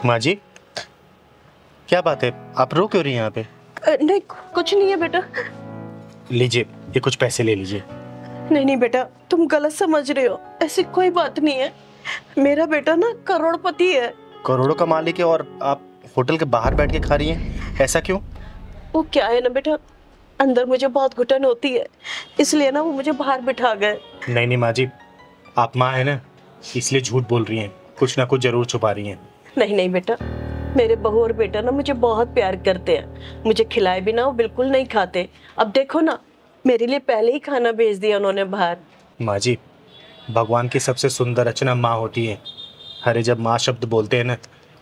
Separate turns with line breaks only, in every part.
माँ जी, क्या बात है, आप रो क्यों रही हैं यहाँ पे?
नहीं कुछ नहीं है बेटा।
लीजिए, ये कुछ पैसे ले लीजिए।
नहीं नहीं बेटा, तुम गलत समझ रहे हो, ऐसी कोई बात नहीं है। मेरा बेटा ना करोड़पति है।
करोड़ों का मालिक है और आप होटल के बाहर बैठ के खा रही हैं, ऐसा क्यों?
वो क्या है ना बेटा, अंदर मुझे बहुत घुटन होती है, इसलिए ना वो मुझे बाहर बिठा गए।
नहीं नहीं माँ जी, आप माँ है ना, इसलिए झूठ बोल रही हैं, कुछ ना कुछ जरूर छुपा रही हैं।
नहीं नहीं बेटा, मेरे बहू और बेटा ना मुझे बहुत प्यार करते हैं। मुझे खिलाए बिना वो बिल्कुल नहीं खाते। अब देखो ना, मेरे लिए पहले ही खाना भेज दिया उन्होंने बाहर।
माँ जी, भगवान की सबसे सुंदर रचना माँ होती है। अरे जब माँ शब्द बोलते हैं ना,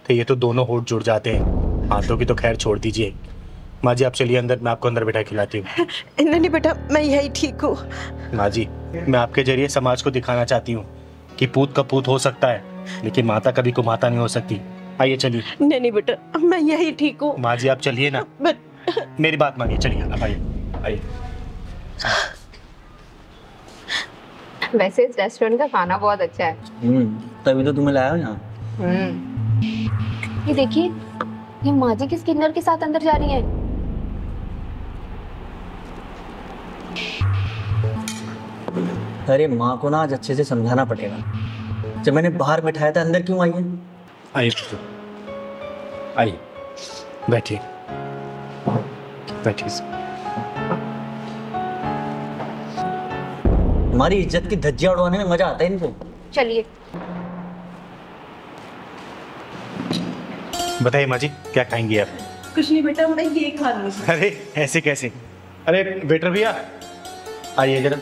तो ये तो दोनों होठ जुड़ जाते हैं। हाथों की तो खैर छोड़ दीजिए। माँ जी आप चलिए अंदर, मैं आपको अंदर बिठा खिलाती हूँ।
नहीं नहीं बेटा, मैं यही ठीक हूँ।
माँ जी, मैं आपके जरिए समाज को दिखाना चाहती हूँ कि पूत का पूत हो सकता है, लेकिन माता कभी को माता नहीं हो सकती। आइए चलिए।
नहीं नहीं बेटा, मैं यही ठीक हूँ।
माँ जी आप चलिए ना, मेरी बात मानिए, चलिए आप आइए आइए।
वैसे इस रेस्टोरेंट का खाना बहुत अच्छा है।
तभी तो तुम्हें लाया हूं यहाँ।
ये देखिए, ये माँ जी किस किन्नर के साथ अंदर जा रही है।
अरे माँ को ना आज अच्छे से समझाना पड़ेगा। जब मैंने बाहर बैठाया था, अंदर क्यों आई है?
आइए आइए, बैठिए बैठिए।
हमारी इज्जत की धज्जियां उड़वाने में मजा आता है इनको।
चलिए।
बताइए माँ जी, क्या खाएंगी आप?
कुछ नहीं बेटा, मैं ये खा लूंगी।
अरे ऐसे कैसे? अरे वेटर भैया आइए जरा।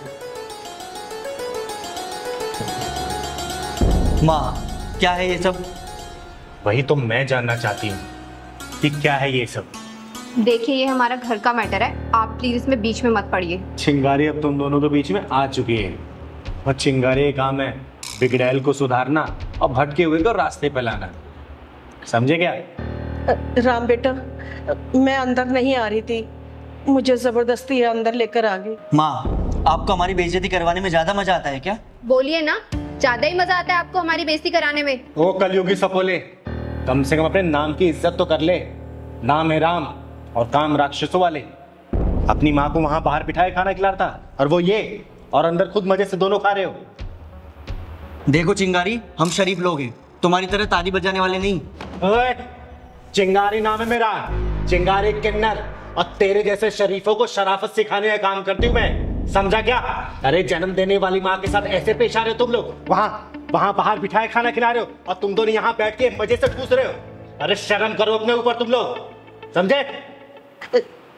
माँ, क्या है ये सब?
वही तो मैं जानना चाहती हूँ कि क्या है ये सब।
देखिए, ये हमारा घर का मैटर है, आप प्लीज इसमें बीच में मत पड़िए।
चिंगारी अब तुम दोनों के बीच में आ चुकी है और चिंगारी का काम है बिगड़ैल को सुधारना और भटके हुए को रास्ते पे लाना, समझे क्या?
राम बेटा, मैं अंदर नहीं आ रही थी, मुझे जबरदस्ती ये अंदर लेकर आ गई।
माँ, आपको हमारी बेइज्जती करवाने में ज्यादा मजा आता है क्या?
बोलिए ना, ज्यादा ही मजा आता है आपको हमारी बेइज्जती कराने में।
ओ कलयुगी सपोले, कम से कम अपने नाम की इज्जत तो कर ले। नाम है राम और काम राक्षसों वाले। अपनी माँ को वहां बाहर बिठाए खाना खिला रहा था और वो ये, और अंदर खुद मजे से दोनों खा रहे हो।
देखो चिंगारी, हम शरीफ लोग हैं, तुम्हारी तरह ताली बजाने वाले नहीं।
ओए, चिंगारी नाम है मेरा, चिंगारी किन्नर, और तेरे जैसे शरीफों को शराफत सिखाने का काम करती हूँ मैं, समझा क्या? अरे जन्म देने वाली माँ के साथ ऐसे पेश आ रहे हो तुम लोग, वहां बाहर बिठाए खाना खिला रहे हो और तुम दोनों यहाँ बैठ के मजे से ठूस रहे हो। अरे शर्म करो अपने ऊपर तुम लोग, समझे?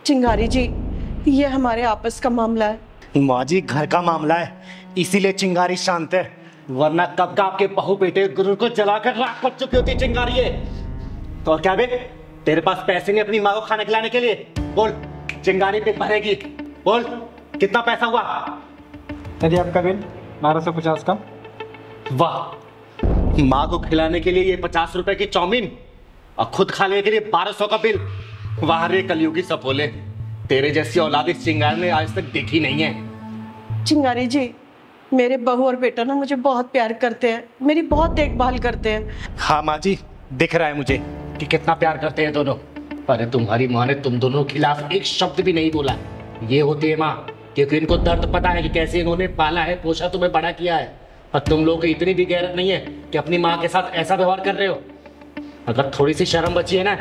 चिंगारी जी, ये हमारे आपस का मामला है।
माँ जी, घर का मामला है, इसीलिए चिंगारी शांत है, वरना कब का आपके बहू बेटे गुरु को जलाकर राख पड़ चुकी होती चिंगारी है। तो क्या बे, तेरे पास पैसे नहीं अपनी माँ को खाना खिलाने के लिए? बोल, चिंगारी पे भरेगी, बोल कितना पैसा हुआ?
यदि आपका बिल 1250 का।
वाह, माँ को खिलाने के लिए ये 50 रुपए की चाउमीन और खुद खाने के लिए 1200 का बिल। वाह रे कलयुगी सपोले, तेरे जैसी औलाद इस चिंगारी ने आज तक देखी नहीं है।
चिंगारी जी, मेरे बहू और बेटा ना मुझे बहुत प्यार करते हैं, मेरी बहुत देखभाल करते हैं।
हाँ माँ जी, दिख रहा है मुझे कि कितना प्यार करते हैं दोनों। अरे तुम्हारी माँ ने तुम दोनों के खिलाफ एक शब्द भी नहीं बोला। ये होती है माँ, क्योंकि इनको दर्द पता है कि कैसे इन्होंने पाला है, पोषा, तुम्हें बड़ा किया है। और तुम लोगों की इतनी भी गैरत नहीं है कि अपनी माँ के साथ ऐसा व्यवहार कर रहे हो। अगर थोड़ी सी शर्म बची है ना,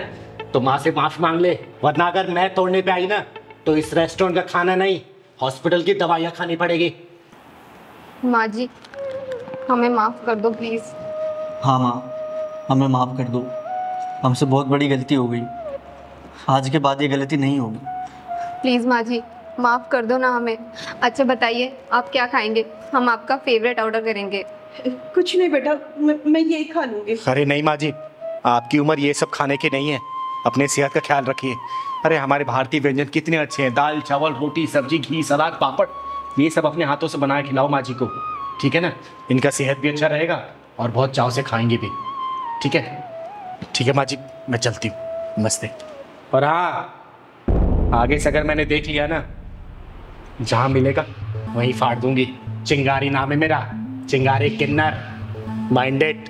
तो माँ से माफी मांग ले, वरना अगर मैं तोड़ने पे आई ना, तो इस रेस्टोरेंट का खाना नहीं, हॉस्पिटल की दवाइयाँ खानी पड़ेगी।
माँ जी, हमें माफ कर दो प्लीज।
हाँ माँ, हमें माफ कर दो, हमसे बहुत बड़ी गलती हो गई, आज के बाद ये गलती नहीं होगी।
प्लीज माँ जी, माफ कर दो ना हमें। अच्छा बताइए, आप क्या खाएंगे? हम आपका फेवरेट ऑर्डर करेंगे।
कुछ नहीं बेटा, मैं यही खा लूंगी।
अरे नहीं माँ जी, आपकी उम्र ये सब खाने की नहीं है, अपने सेहत का ख्याल रखिए। अरे हमारे भारतीय व्यंजन कितने अच्छे हैं, दाल चावल रोटी सब्जी घी सलाद पापड़, ये सब अपने हाथों से बना के खिलाओ माँ जी को, ठीक है ना? इनका सेहत भी अच्छा रहेगा और बहुत चाव से खाएंगे भी, ठीक है? ठीक है माँ जी, मैं चलती हूँ, नमस्ते। और हाँ, आगे से अगर मैंने देख लिया ना, जहाँ मिलेगा वहीं फाड़ दूंगी। चिंगारी नाम है मेरा, चिंगारी किन्नर, माइंडेड।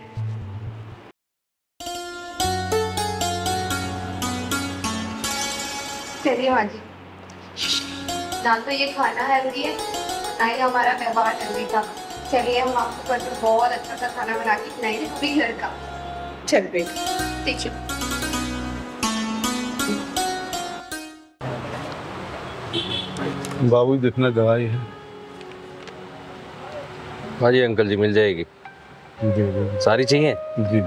जी माँ जी। ना तो ये खाना हेल्दी है, ना ही हमारा व्यवहार हेल्दी था। चलिए हम आपको कल बहुत अच्छा सा खाना बना के खिलाएंगे, वो भी घर का।
चल बेटा।
ठीक है।
बाबू जितना दवाई है।
हाँ जी अंकल जी, मिल जाएगी।
जी
सारी चाहिए?
जी।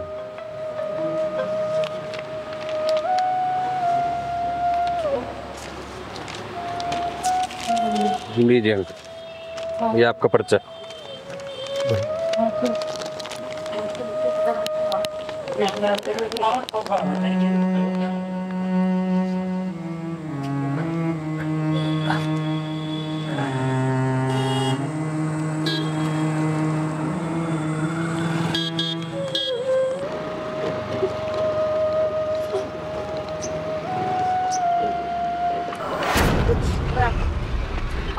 लीजिए अंकल, ये आपका पर्चा।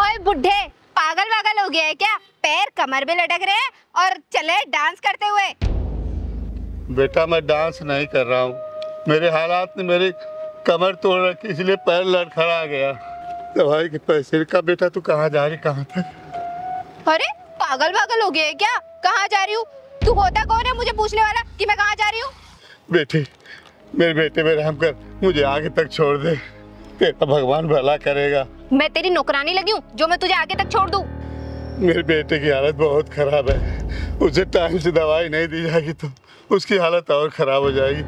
ओए बुढ़े, पागल वागल हो गया है क्या? पैर कमर में लटक रहे हैं और चले डांस करते हुए।
बेटा मैं डांस नहीं कर रहा हूँ, मेरे हालात ने मेरी कमर तोड़ रखी, इसलिए पैर लड़खड़ा गया। दवाई के पैसे का। बेटा तू कहाँ जा रही, कहाँ तक?
अरे पागल वागल हो गया है क्या? कहाँ जा रही हूँ? तू होता कौन है मुझे पूछने वाला कि मैं कहाँ जा रही हूँ?
बेटी, मेरे बेटे पे रहम कर, मुझे आगे तक छोड़ दे, तेरा भगवान भला करेगा।
मैं तेरी नौकरानी लगी हूँ जो मैं तुझे आगे तक छोड़ दूँ?
मेरे बेटे की हालत बहुत खराब है, उसे टाइम से दवाई नहीं दी जाएगी तो उसकी हालत और खराब हो जाएगी।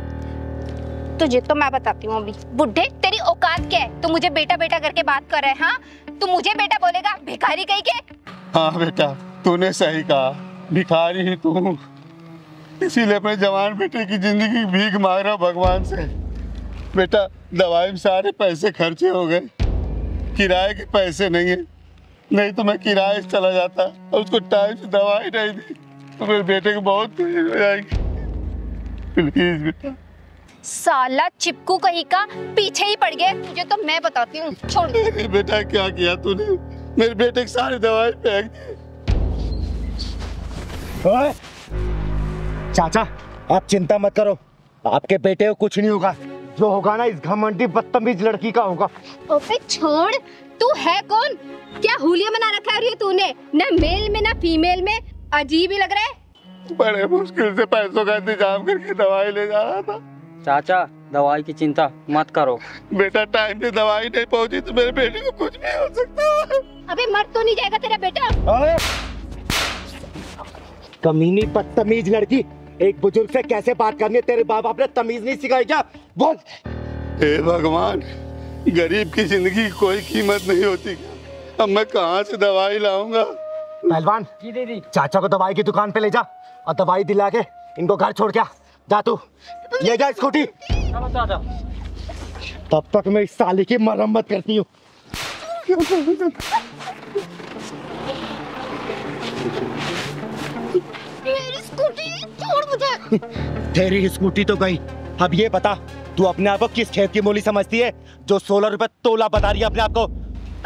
तुझे तो मैं बताती हूँ अभी। बुढ़े, तेरी औकात क्या है? तू मुझे बेटा बेटा करके बात कर रहा है? हाँ, तू मुझे बेटा बोलेगा? भिखारी कहीं के।
हाँ बेटा, तूने सही कहा, भिखारी ही तू, इसीलिए अपने जवान बेटे की जिंदगी भीख मांग रहा हूं भगवान से। बेटा दवाई में सारे पैसे खर्चे हो गए, किराए के पैसे नहीं है, नहीं तो मैं किराए से चला जाता और उसको टाइम से दवाई नहीं दी तो मेरे बेटे को बहुत तकलीफ हो जाएगी। प्लीज बेटा।
साला चिपकू कहीं का पीछे ही पड़ गया। तुझे तो मैं बताती हूँ, छोड़ दे।
बेटा क्या किया तूने, मेरे बेटे की सारी दवाई फेंक दी।
ओए, चाचा आप चिंता मत करो, आपके बेटे को कुछ नहीं होगा, जो होगा ना इस घमंडी बदतमीज लड़की का होगा।
ओबे छोड़, तू है कौन? क्या हुलिया बना रखा है तूने? न मेल में ना फीमेल में, अजीब ही लग रहा है।
बड़े मुश्किल से पैसों का इंतजाम करके दवाई ले जा रहा था।
चाचा दवाई की चिंता मत करो।
बेटा टाइम से दवाई नहीं पहुंची तो मेरे बेटे को कुछ भी हो सकता है।
अबे मर तो नहीं जाएगा तेरा बेटा?
ओए, कमीनी बदतमीज लड़की, एक बुजुर्ग से कैसे बात करनी है तेरे बाप ने तमीज नहीं सिखाई क्या? बोल।
हे भगवान, गरीब की जिंदगी की कोई कीमत नहीं होती, अब मैं कहाँ से दवाई लाऊंगा?
पहलवान
जी दीदी।
चाचा को दवाई की दुकान पे ले जा और दवाई दिला के इनको घर छोड़ के जा। तू ले जा स्कूटी।
चलो चाचा।
तब तक मैं इस साली की मरम्मत करती हूँ।
मेरी स्कूटी छोड़ मुझे।
तेरी स्कूटी तो गई, अब ये बता तू अपने आप को किस खेत की मूली समझती है जो 16 रुपए तोला बता रही है अपने आप को?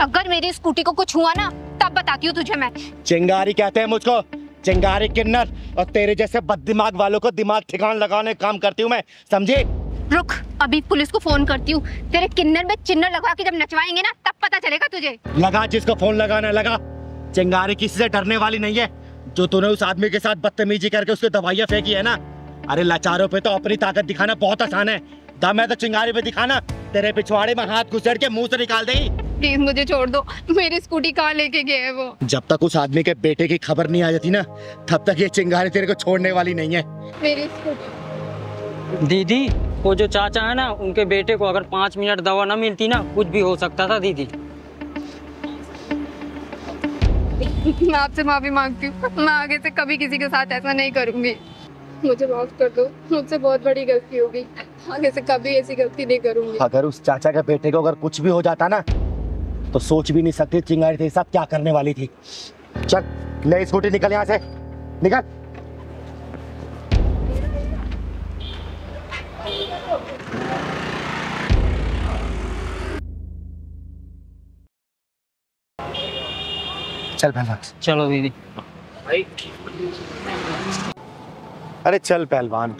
अगर मेरी स्कूटी को कुछ हुआ ना तब बताती हूँ तुझे मैं।
चिंगारी कहते हैं मुझको, चिंगारी किन्नर, और तेरे जैसे बददिमाग वालों को दिमाग ठिकान लगाने काम करती हूँ मैं, समझी?
रुक, अभी पुलिस को फोन करती हूँ। तेरे किन्नर में चिन्नर लगा के जब नचवाएंगे ना तब पता चलेगा तुझे।
लगा, जिसको फोन लगाना लगा। चिंगारी किसी से डरने वाली नहीं है। जो तूने उस आदमी के साथ बदतमीजी करके उसके दवाइयाँ फेंकी है ना, अरे लाचारों पे तो अपनी ताकत दिखाना बहुत आसान है, दम है तो चिंगारी पे दिखाना, तेरे पिछवाड़े में हाथ घुसेड़ के मुंह से निकाल देगी।
प्लीज मुझे छोड़ दो, मेरी स्कूटी कहाँ लेके गए है वो?
जब तक उस आदमी के बेटे की खबर नहीं आ जाती ना तब तक ये चिंगारी तेरे को छोड़ने वाली नहीं है।
मेरी स्कूटी।
दीदी वो जो चाचा है ना, उनके बेटे को अगर 5 मिनट दवा ना मिलती ना कुछ भी हो सकता था दीदी।
मैं आपसे माफी मांगती हूँ, मैं आगे से कभी किसी के साथ ऐसा नहीं करूंगी। मुझे माफ कर दो, मुझसे बहुत बड़ी गलती हो गई, आगे से कभी ऐसी गलती नहीं करूंगी।
अगर उस चाचा के बेटे को अगर कुछ भी हो जाता ना तो सोच भी नहीं सकती चिंगारी तेरे साथ क्या करने वाली थी। चल ले स्कूटी, निकल यहाँ से, निकल। चल पहलवान।
चलो दीदी।
अरे चल पहलवान,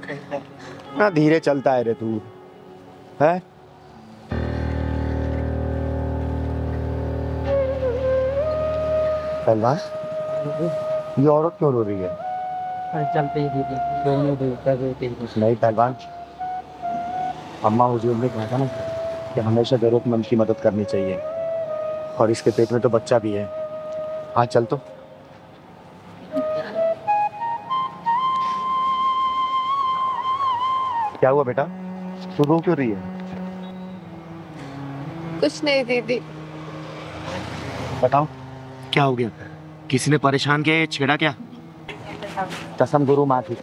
ना धीरे चलता है रे तू, है?
पहलवान, ये औरत क्यों रो रही है?
चलते ही दीदी
नहीं पहलवान, अम्मा हुजूर ने कहा था ना कि हमेशा जरूरतमंद की मदद करनी चाहिए, और इसके पेट में तो बच्चा भी है। हाँ चल तो। क्या हुआ बेटा, तू रो क्यों रही है?
कुछ नहीं दीदी।
बताओ
क्या हो गया? किसी ने परेशान किया या छेड़ा क्या?
कसम गुरु माँ की,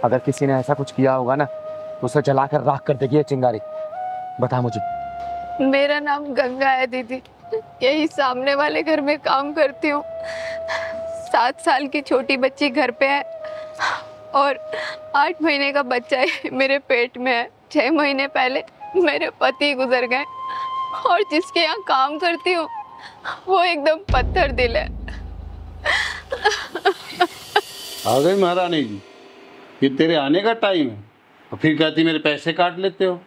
अगर किसी ने ऐसा कुछ किया होगा ना तो उसे जलाकर राख कर देगी ये चिंगारी। बता मुझे।
मेरा नाम गंगा है दीदी, यही सामने वाले घर में काम करती हूँ। 7 साल की छोटी बच्ची घर पे है और 8 महीने का बच्चा है मेरे पेट में है। 6 महीने पहले मेरे पति गुजर गए और जिसके यहाँ काम करती हूँ वो एकदम पत्थर दिल है।
आ गई महारानी जी, ये तेरे आने का टाइम है और फिर कहती मेरे पैसे काट लेते हो।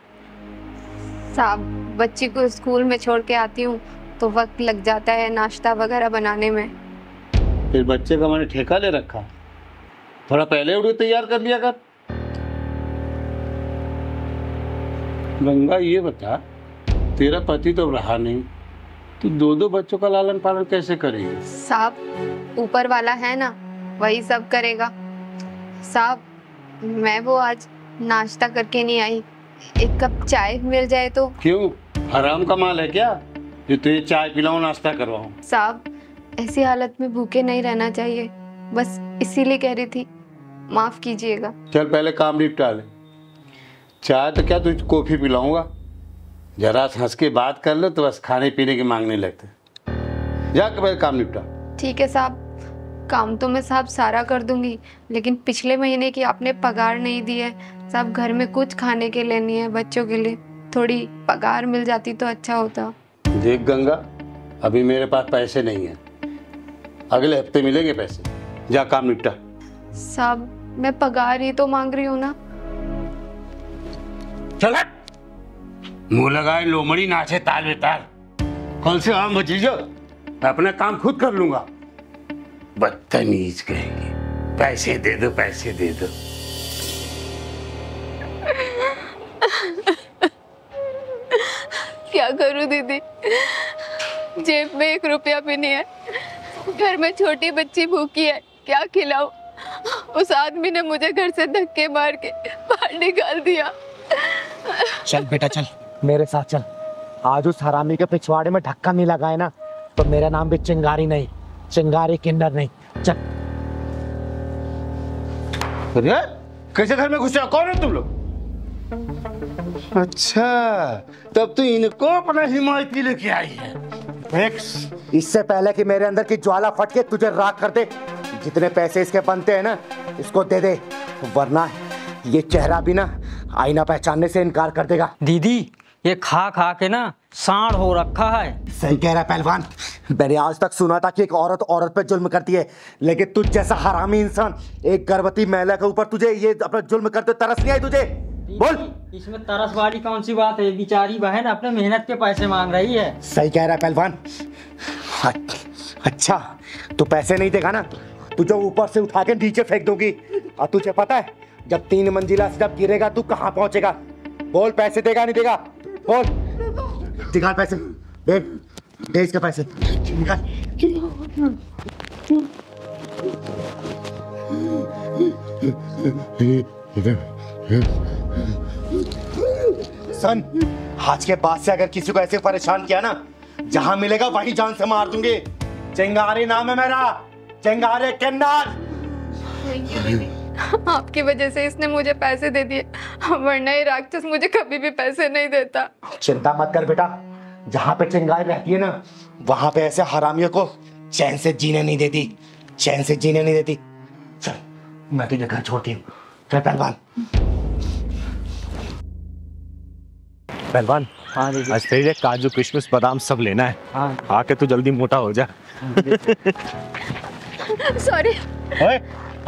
साहब, बच्ची को स्कूल में छोड़ के आती हूँ तो वक्त लग जाता है नाश्ता वगैरह बनाने में।
फिर बच्चे का मैंने ठेका ले रखा, थोड़ा पहले उड़े तैयार कर लिया कर। गंगा ये बता, तेरा पति तो रहा नहीं, तू 2 बच्चों का लालन पालन कैसे करेगी?
साहब, ऊपर वाला है ना, वही सब करेगा। साहब, मैं वो आज नाश्ता करके नहीं आई, एक कप चाय मिल जाए तो।
क्यों, हराम का माल है क्या जो तुझे चाय पिलाऊं नाश्ता करवाऊं?
साहब, ऐसी हालत में भूखे नहीं रहना चाहिए, बस इसीलिए कह रही थी, माफ कीजिएगा।
चल पहले काम निपटा ले। चाय तो क्या तुझे कॉफी पिलाऊंगा, जरा हंस के बात कर लो तो बस खाने पीने के मांगने लगते। जाके पहले काम निपटा।
ठीक है साहब, काम तो मैं साहब सारा कर दूंगी, लेकिन पिछले महीने की आपने पगार नहीं दी है साहब। घर में कुछ खाने के लिए नहीं है, बच्चों के लिए थोड़ी पगार मिल जाती तो अच्छा होता।
देख गंगा, अभी मेरे पास पैसे नहीं है, अगले हफ्ते मिलेंगे पैसे। जा काम निपटा।
साहब, मैं पगार ही तो मांग रही हूँ ना।
चल हट, मुंह लगाए लोमड़ी नाचे ताल बेताल। कौन से आम भतीजो, मैं अपना काम खुद कर लूंगा। बदतमीज कहेंगे, पैसे दे दो पैसे दे दो।
क्या करूं दीदी, जेब में 1 रुपया भी नहीं है, घर में छोटी बच्ची भूखी है, क्या खिलाऊं। उस आदमी ने मुझे घर से धक्के मार के बाहर निकाल दिया।
चल बेटा चल, मेरे साथ चल। आज उस हरामी के पिछवाड़े में धक्का नहीं लगाए ना तो मेरा नाम भी चिंगारी नहीं, चिंगारी किन्नर नहीं। चल।
अरे कैसे घर में घुसे, कौन है तुम लोग? अच्छा, तब तो इनको अपना हिमायती लेके आई है।
इससे पहले कि मेरे अंदर की ज्वाला फट के तुझे राख कर दे, जितने पैसे इसके बनते हैं ना इसको दे दे, वरना ये चेहरा भी ना आईना पहचानने से इनकार कर देगा।
दीदी, ये खा खा के ना सांड हो रखा है।
सही कह रहा है पहलवान, मैंने आज तक सुना था कि एक औरत औरत पे जुल्म करती है, लेकिन तुझ जैसा हरामी इंसान एक गर्भवती महिला के ऊपर तुझे ये अपना जुल्म करते तरस नहीं आई तुझे? बोल।
इसमें तरस वाली कौन सी बात है, बेचारी बहन अपने मेहनत के पैसे मांग रही है।
सही कह रहा है पहलवान। अच्छा, तू पैसे नहीं देगा ना, तुझे ऊपर से उठा के नीचे फेंक दूंगी, और तुझे पता है जब 3 मंजिला से जब गिरेगा तू कहाँ पहुंचेगा? बोल, पैसे देगा नहीं देगा? बोल, निकाल पैसे, दे इसके पैसे निकाल। सन, आज के बाद से अगर किसी को ऐसे परेशान किया ना, जहां मिलेगा वहीं जान से मार दूंगी। चिंगारी नाम है मेरा, चिंगारी किन्नर।
आपकी वजह से इसने मुझे पैसे दे दिए, वरना ये राक्षस मुझे कभी भी पैसे नहीं देता।
चिंता मत कर बेटा, जहाँ पे चिंगारी रहती है ना वहां पे ऐसे हरामियों को चैन से जीने नहीं देती, चैन से जीने नहीं देती। चल, मैं तुझे घर छोड़ती हूँ। चल पहलवान। पहलवान,
हाँ दीदी।
आज तेरे लिए काजू किशमिश बादाम सब लेना है।
हाँ।
आके तू जल्दी मोटा हो जा।
सॉरी।
ओए,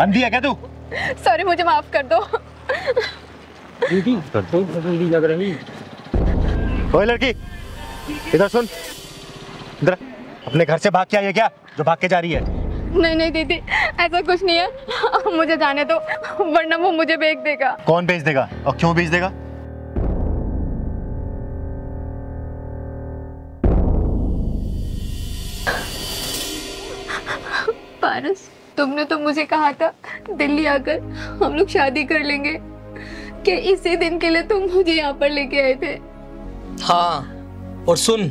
अंधी है क्या तू?
सॉरी, मुझे माफ कर दो।
दीदी, तो जल्दी लग रही।
ओए लड़की, इधर सुन, इधर अपने घर से भाग के आई है क्या जो भाग के जा रही है?
नहीं नहीं दीदी, ऐसा कुछ नहीं है, मुझे जाने दो, वरना वो मुझे बेच देगा।
कौन बेच देगा और क्यों बेच देगा?
पारस, तुमने तो मुझे कहा था दिल्ली आकर हम लोग शादी कर लेंगे, कि इसी दिन के लिए तुम मुझे यहाँ पर लेके आए थे।
हाँ, और सुन,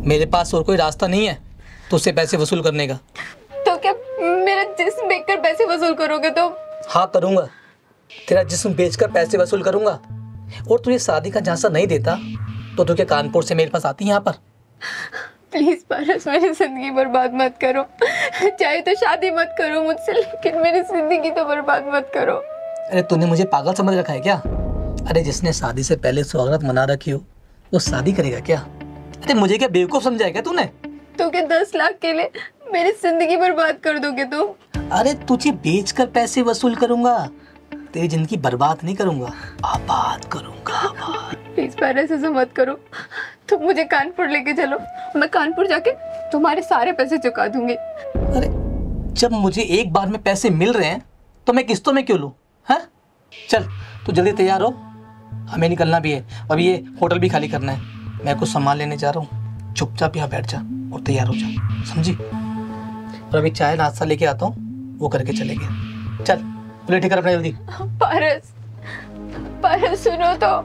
मेरे पास और कोई रास्ता नहीं है तुझसे पैसे वसूल करने का।
तो क्या मेरा जिस्म बेचकर पैसे वसूल करोगे तुम?
हाँ करूँगा, तेरा जिस्म बेचकर पैसे वसूल करूँगा। और तुझे शादी का झांसा नहीं देता तो तू क्या कानपुर से मेरे पास आती यहाँ पर?
प्लीज पारस, मेरी जिंदगी बर्बाद मत करो, चाहे तो शादी मत करो मुझसे, लेकिन मेरी जिंदगी तो बर्बाद मत करो।
अरे तूने मुझे पागल समझ रखा है क्या? अरे जिसने शादी से पहले सुहागरात मना रखी हो वो शादी करेगा क्या? अरे मुझे क्या बेवकूफ समझा है क्या तूने?
तो क्या 10 लाख के लिए मेरी जिंदगी बर्बाद कर दोगे तुम?
अरे तुझे बेचकर पैसे वसूल करूंगा, तेरी जिंदगी बर्बाद नहीं करूंगा, आबाद करूंगा, आबाद।
प्लीज पारस ऐसा मत करो, तुम मुझे कानपुर लेके चलो, मैं कानपुर जाके तुम्हारे सारे पैसे चुका दूंगी।
अरे जब मुझे एक बार में पैसे मिल रहे हैं तो मैं किस्तों में क्यों लूं? हाँ चल तू जल्दी तैयार हो, हमें निकलना भी है, अभी ये होटल भी खाली करना है, मैं कुछ सामान लेने जा रहा हूँ, चुपचाप यहाँ बैठ जा और तैयार हो जा, समझी? और अभी चाय नाश्ता लेके आता हूँ, वो करके चलेंगे। चल प्लेट ठीक कर अपना जल्दी।
पारस, पारस सुनो तो।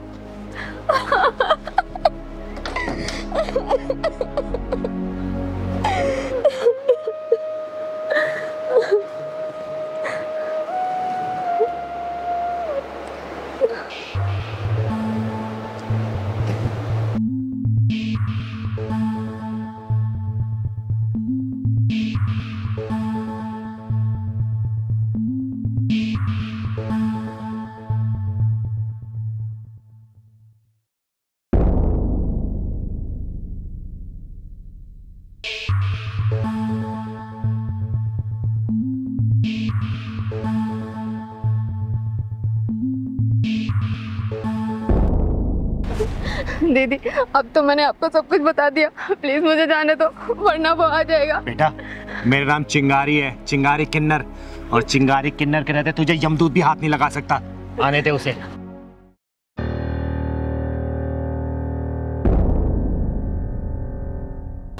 दीदी अब तो मैंने आपको सब कुछ बता दिया, प्लीज मुझे जाने दो, वरना वो आ जाएगा।
बेटा मेरा नाम चिंगारी है, चिंगारी किन्नर, और चिंगारी किन्नर के रहते तुझे यमदूत भी हाथ नहीं लगा सकता। आने दे उसे।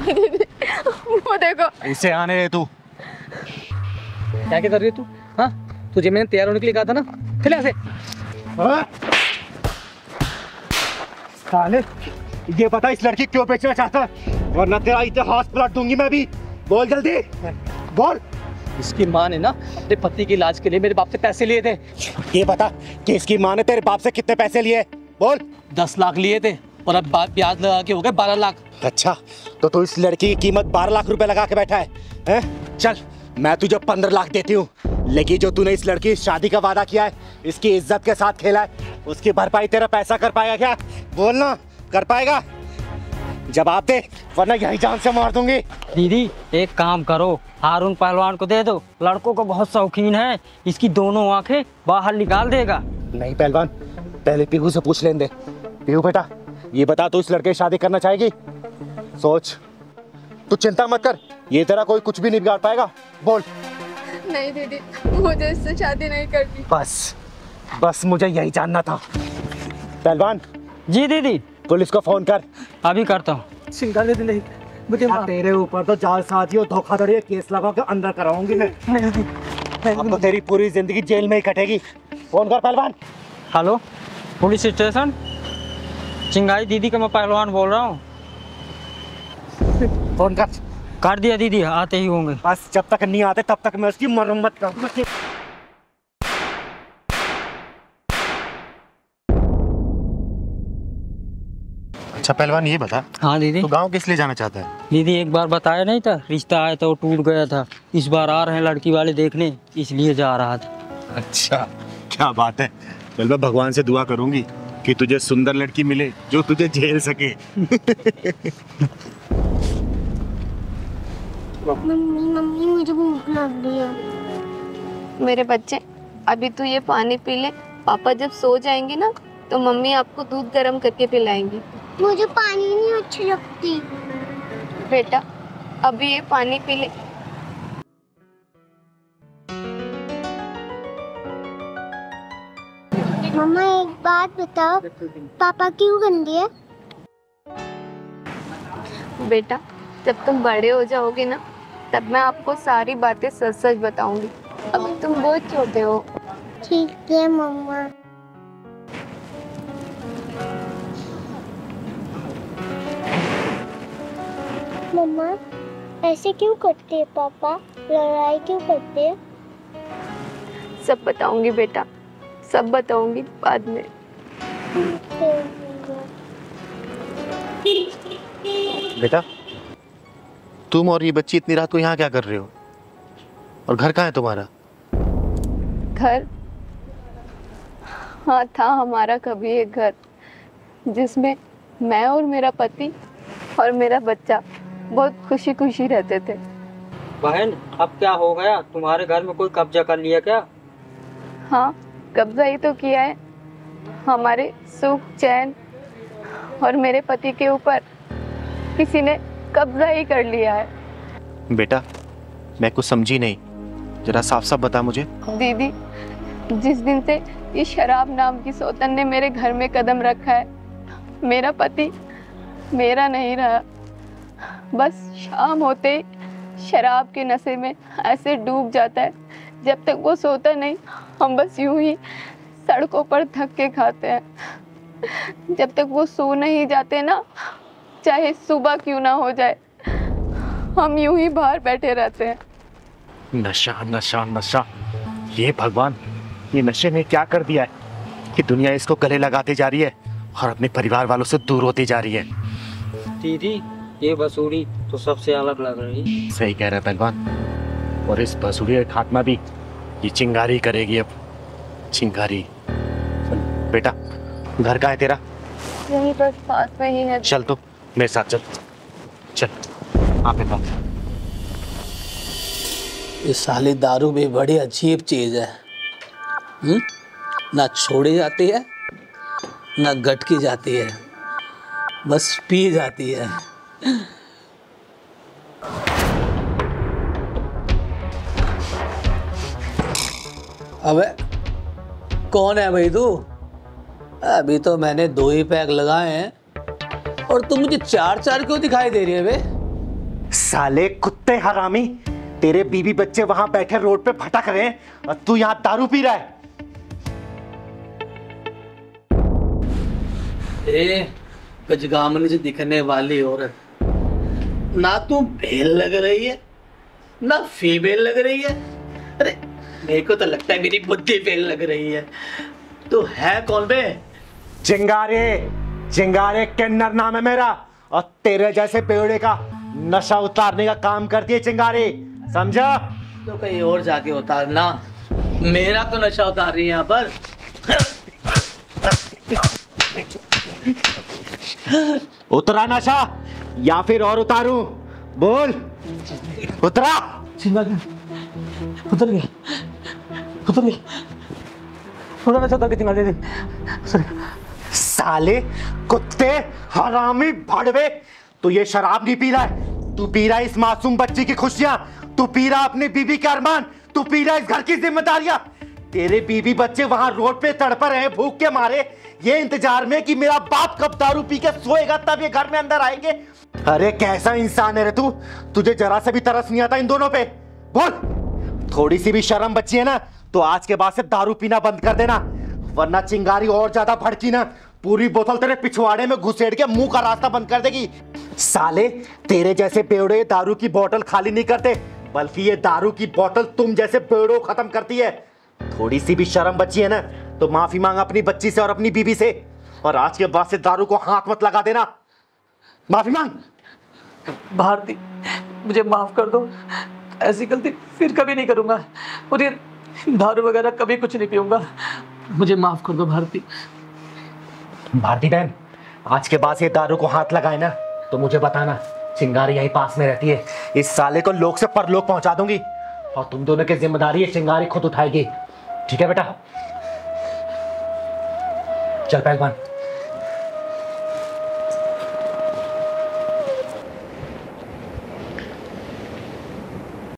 दीदी वो देखो,
इसे आने दे तू।
क्या क्या कर रही है तू? हाँ तुझे मैंने तैयार होने के लिए कहा था ना, चले ऐसे।
साले ये बता इस लड़की क्यों बेचना चाहता है, वरना तेरा इतिहास पलट दूंगी मैं भी। बोल जल्दी बोल।
इसकी माँ ने ना अपने पति के इलाज के लिए मेरे बाप से पैसे लिए थे।
ये बता कि इसकी माँ ने तेरे बाप से कितने पैसे लिए? बोल।
10 लाख लिए थे और अब ब्याज लगा के हो गए 12 लाख।
अच्छा तो तू इस लड़की की कीमत 12 लाख रुपए लगा के बैठा है, हैं? चल मैं तुझे 15 लाख देती हूँ, लेकिन जो तूने इस लड़की की शादी का वादा किया है, इसकी इज्जत के साथ खेला है, उसकी भरपाई तेरा पैसा कर पाएगा क्या? बोलना कर पाएगा? जवाब दे वरना यही जान से मार दूंगी।
दीदी एक काम करो, हारून पहलवान को दे दो, लड़कों को बहुत शौकीन है, इसकी दोनों आंखें बाहर निकाल देगा।
नहीं पहलवान, पहले पीहू से पूछ लेने दे। पीहू बेटा ये बता तू इस लड़के से शादी करना चाहेगी? सोच, तू चिंता मत कर, ये तेरा कोई कुछ भी नहीं बिगाड़ पाएगा। बोल।
नहीं दीदी मुझे इससे शादी नहीं करनी।
बस मुझे यही जानना था। पहलवान।
जी दीदी।
पुलिस को फोन कर।
अभी करता हूँ।
तेरे ऊपर तो जालसाजी और धोखाधड़ी केस लगा के अंदर कराऊंगी मैं। अब तो तेरी पूरी जिंदगी जेल में ही कटेगी। फोन कर पहलवान।
हेलो पुलिस स्टेशन, चिंगारी दीदी का मैं पहलवान बोल रहा हूँ।
फोन कर
दिया दीदी, आते ही होंगे।
बस जब तक नहीं आते तब तक मैं उसकी मरम्मत करूँगा। अच्छा पहलवान ये बता।
हाँ दीदी।
तो गांव किस लिए जाना चाहता है?
दीदी एक बार बताया नहीं था, रिश्ता आया था वो टूट गया था, इस बार आ रहे हैं लड़की वाले देखने, इसलिए जा रहा था।
अच्छा क्या बात है। चल मैं भगवान से दुआ करूंगी कि तुझे सुंदर लड़की मिले जो तुझे झेल सके।
मम्मी मुझे भूख लग रही है। मेरे बच्चे अभी तो ये पानी पी ले, पापा जब सो जाएंगे ना तो मम्मी आपको दूध गर्म करके पिलाएंगी।
मुझे पानी नहीं अच्छी लगती।
बेटा अभी ये पानी पी ले।
मम्मा एक बात बताओ, पापा क्यों गंदे है?
बेटा, जब तुम बड़े हो जाओगे ना, तब मैं आपको सारी बातें सच सच बताऊंगी। अभी तुम बहुत छोटे हो।
ठीक है मम्मा। मम्मा ऐसे क्यों करते हैं पापा? लड़ाई क्यों करते हैं?
सब बताऊंगी बेटा, सब बताऊंगी बाद में।
बेटा, तुम और ये बच्ची इतनी रात को यहाँ क्या कर रहे हो? और घर कहाँ है तुम्हारा?
घर? हाँ, था हमारा कभी एक घर, जिसमें मैं और मेरा पति और मेरा बच्चा बहुत खुशी खुशी रहते थे।
बहन, अब क्या हो गया? तुम्हारे घर में कोई कब्जा कर लिया क्या?
हाँ, कब्जा ही तो किया है। हमारे सुख चैन और मेरे पति के ऊपर किसी ने कब्जा ही कर लिया है।
बेटा, मैं कुछ समझी नहीं, जरा साफ साफ बता मुझे।
दीदी, जिस दिन से ये शराब नाम की सौतन ने मेरे घर में कदम रखा है, मेरा पति मेरा नहीं रहा। बस शाम होते ही शराब के नशे में ऐसे डूब जाता है, जब तक वो सोता नहीं हम बस यूं ही सड़कों पर धक्के खाते हैं। जब तक वो सो नहीं जाते ना, चाहे सुबह क्यों ना हो जाए, हम यूं ही बाहर बैठे रहते हैं।
नशा नशा नशा, ये भगवान, ये नशे ने क्या कर दिया है कि दुनिया इसको गले लगाते जा रही है और अपने परिवार वालों से दूर होती जा रही है।
दीदी, ये बसूड़ी तो सबसे अलग लग रही है।
सही कह रहा है पहलवान, और इस बसूड़ी का खात्मा भी ये चिंगारी करेगी। अब चिंगारी। बेटा, घर कहाँ है तेरा?
यहीं बस पास में ही है।
चल तो मेरे साथ चल, चल आप पास।
ये साली दारू भी बड़ी अजीब चीज है। ना छोड़ी जाती है ना गटकी जाती है, बस पी जाती है। अबे कौन है भाई तू? अभी तो मैंने 2 ही पैक लगाए हैं और तू मुझे 4-4 क्यों दिखाई दे रही है बे?
साले कुत्ते हरामी, तेरे बीवी बच्चे वहां बैठे रोड पे भटक रहे हैं और तू यहाँ दारू पी रहा है।
गजगामनी से दिखने वाली औरत, ना तू भेल लग रही है ना फीमेल लग रही है। अरे मेरे को तो लगता है मेरी बुद्धि फेल लग रही है। तू है कौन बे?
चिंगारे, चिंगारे किन्नर नाम है मेरा, और तेरे जैसे बेवड़े का नशा उतारने का काम करती है चिंगारी, समझा?
तो कहीं और जाके उतारना, मेरा तो नशा उतार रही है यहाँ पर।
उतरा नशा या फिर और उतारूं? बोल, उतरा।
उतर गया, उतर गया। थोड़ा नशा उतार के चिंगारी दे।
साले कुत्ते हरामी भड़वे, तू ये शराब नहीं पी रहा है, तू पी रहा है इस मासूम बच्ची की खुशियां, तू पी रहा अपनी बीबी के अरमान, तू पी रहा इस घर की जिम्मेदारियां। तेरे बीबी बच्चे वहां रोड पे तड़प रहे हैं भूख के मारे, ये इंतजार में कि मेरा बाप कब दारू पी के सोएगा तब ये घर में अंदर आएंगे। अरे कैसा इंसान है रे तू, तुझे जरा से भी तरस नहीं आता इन दोनों पे? बोल, थोड़ी सी भी शर्म बची है ना तो आज के बाद से दारू पीना बंद कर देना, वरना चिंगारी और ज्यादा भड़की ना पूरी बोतल तेरे पिछवाड़े में घुसेड़ के मुंह का रास्ता बंद कर देगी। साले तेरे जैसे बेवड़े दारू की बोतल खाली नहीं करते, बल्कि ये दारू की बोतल तुम जैसे बेवड़ों खत्म करती है। थोड़ी सी भी शर्म बची है ना तो माफी मांग अपनी बच्ची से और अपनी बीबी से, और आज के बाद से दारू को हाथ मत लगा देना। माफी मांग।
भारती, मुझे माफ कर दो, ऐसी गलती फिर कभी नहीं करूंगा और ये दारू वगैरह कभी कुछ नहीं पीऊंगा। मुझे माफ कर दो भारती।
भारती बहन, आज के बाद से दारू को हाथ लगाए ना तो मुझे बताना, चिंगारी यहीं पास में रहती है, इस साले को लोक से परलोक पहुंचा दूंगी और तुम दोनों की जिम्मेदारी है चिंगारी खुद उठाएगी, ठीक है बेटा? चल पहलवान।